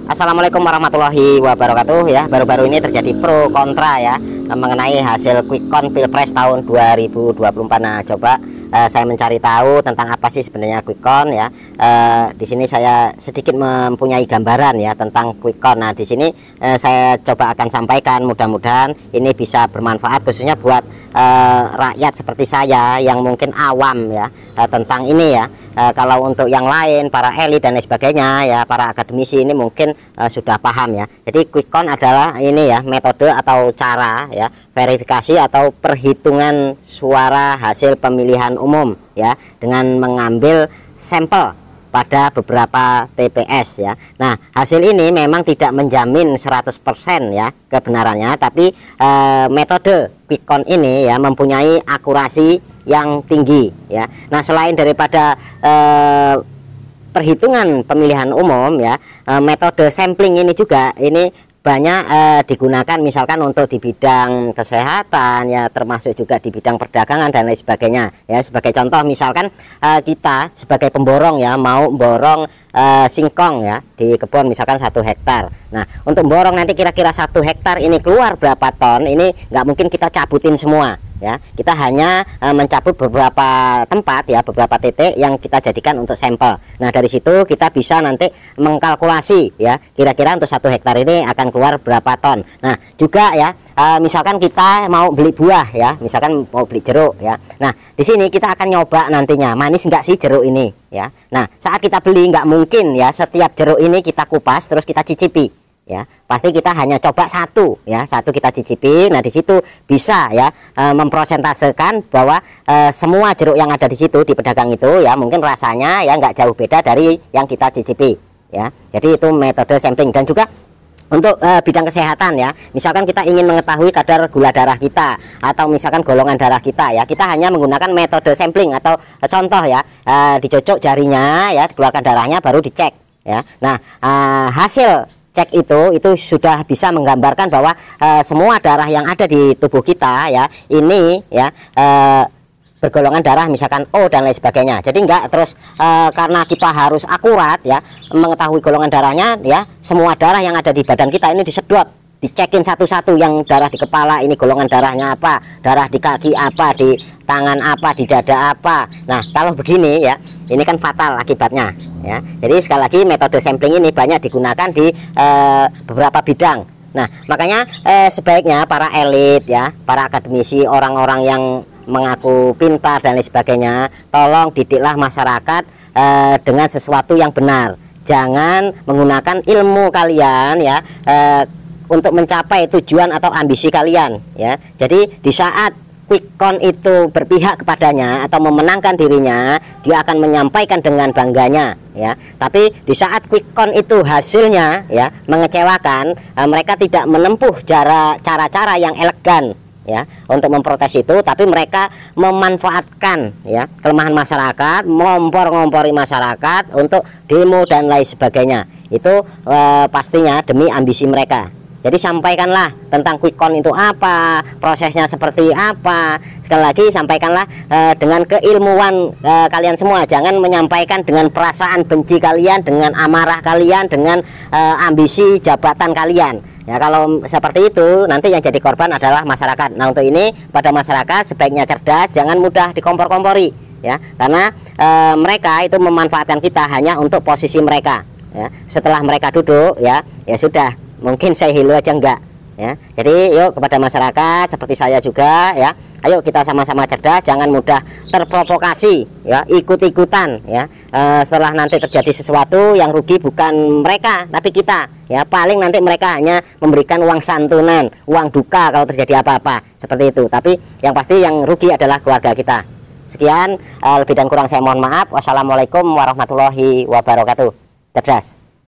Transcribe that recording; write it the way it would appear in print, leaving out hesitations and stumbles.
Assalamualaikum warahmatullahi wabarakatuh ya. Baru-baru ini terjadi pro kontra ya mengenai hasil quick count Pilpres tahun 2024. Nah, coba saya mencari tahu tentang apa sih sebenarnya quick count ya. Di sini saya sedikit mempunyai gambaran ya tentang quick count. Nah, di sini saya coba akan sampaikan, mudah-mudahan ini bisa bermanfaat khususnya buat rakyat seperti saya yang mungkin awam ya tentang ini ya. Kalau untuk yang lain, para elit dan lain sebagainya ya, para akademisi ini mungkin sudah paham ya. Jadi quick count adalah ini ya, metode atau cara ya verifikasi atau perhitungan suara hasil pemilihan umum ya, dengan mengambil sampel pada beberapa TPS ya. Nah, hasil ini memang tidak menjamin 100% ya kebenarannya, tapi metode quick count ini ya mempunyai akurasi yang tinggi ya. Nah, selain daripada perhitungan pemilihan umum ya, metode sampling ini juga ini banyak digunakan misalkan untuk di bidang kesehatan ya, termasuk juga di bidang perdagangan dan lain sebagainya ya. Sebagai contoh misalkan kita sebagai pemborong ya mau borong singkong ya di kebun misalkan 1 hektar. Nah, untuk borong nanti kira-kira 1 hektar ini keluar berapa ton, ini nggak mungkin kita cabutin semua ya. Kita hanya mencabut beberapa tempat ya, beberapa titik yang kita jadikan untuk sampel. Nah, dari situ kita bisa nanti mengkalkulasi ya, kira-kira untuk 1 hektar ini akan keluar berapa ton. Nah, juga ya misalkan kita mau beli buah ya, misalkan mau beli jeruk ya. Nah, di sini kita akan nyoba nantinya manis enggak sih jeruk ini ya. Nah, saat kita beli nggak mungkin ya setiap jeruk ini kita kupas terus kita cicipi ya, pasti kita hanya coba satu ya, satu kita cicipi. Nah, di situ bisa ya memprosentasekan bahwa semua jeruk yang ada di situ di pedagang itu ya mungkin rasanya ya nggak jauh beda dari yang kita cicipi ya. Jadi itu metode sampling. Dan juga untuk bidang kesehatan ya, misalkan kita ingin mengetahui kadar gula darah kita atau misalkan golongan darah kita ya, kita hanya menggunakan metode sampling atau contoh ya, dicocok jarinya ya, dikeluarkan darahnya baru dicek ya. Nah, hasil cek itu sudah bisa menggambarkan bahwa semua darah yang ada di tubuh kita ya ini ya bergolongan darah misalkan O dan lain sebagainya. Jadi enggak terus karena kita harus akurat ya mengetahui golongan darahnya ya, semua darah yang ada di badan kita ini disedot, dicekin satu-satu, yang darah di kepala ini golongan darahnya apa, darah di kaki apa, di tangan apa, di dada apa. Nah, kalau begini ya ini kan fatal akibatnya ya. Jadi sekali lagi metode sampling ini banyak digunakan di beberapa bidang. Nah, makanya sebaiknya para elit ya, para akademisi, orang-orang yang mengaku pintar dan lain sebagainya, tolong didiklah masyarakat dengan sesuatu yang benar. Jangan menggunakan ilmu kalian ya untuk mencapai tujuan atau ambisi kalian ya. Jadi di saat quick count itu berpihak kepadanya atau memenangkan dirinya, dia akan menyampaikan dengan bangganya ya. Tapi di saat quick count itu hasilnya ya mengecewakan, mereka tidak menempuh cara-cara yang elegan ya untuk memprotes itu, tapi mereka memanfaatkan ya kelemahan masyarakat, ngompor-ngompori masyarakat untuk demo dan lain sebagainya. Itu pastinya demi ambisi mereka. Jadi sampaikanlah tentang quick count itu apa, prosesnya seperti apa. Sekali lagi sampaikanlah dengan keilmuan kalian semua. Jangan menyampaikan dengan perasaan benci kalian, dengan amarah kalian, dengan ambisi jabatan kalian. Ya, kalau seperti itu nanti yang jadi korban adalah masyarakat. Nah, untuk ini pada masyarakat sebaiknya cerdas, jangan mudah dikompor-kompori ya, karena mereka itu memanfaatkan kita hanya untuk posisi mereka ya. Setelah mereka duduk ya sudah, mungkin saya hilu aja enggak ya. Jadi yuk kepada masyarakat seperti saya juga ya, ayo kita sama-sama cerdas, jangan mudah terprovokasi ya, ikut-ikutan ya. Setelah nanti terjadi sesuatu yang rugi bukan mereka tapi kita ya, paling nanti mereka hanya memberikan uang santunan, uang duka kalau terjadi apa-apa seperti itu, tapi yang pasti yang rugi adalah keluarga kita. Sekian, lebih dan kurang saya mohon maaf. Wassalamualaikum warahmatullahi wabarakatuh. Cerdas.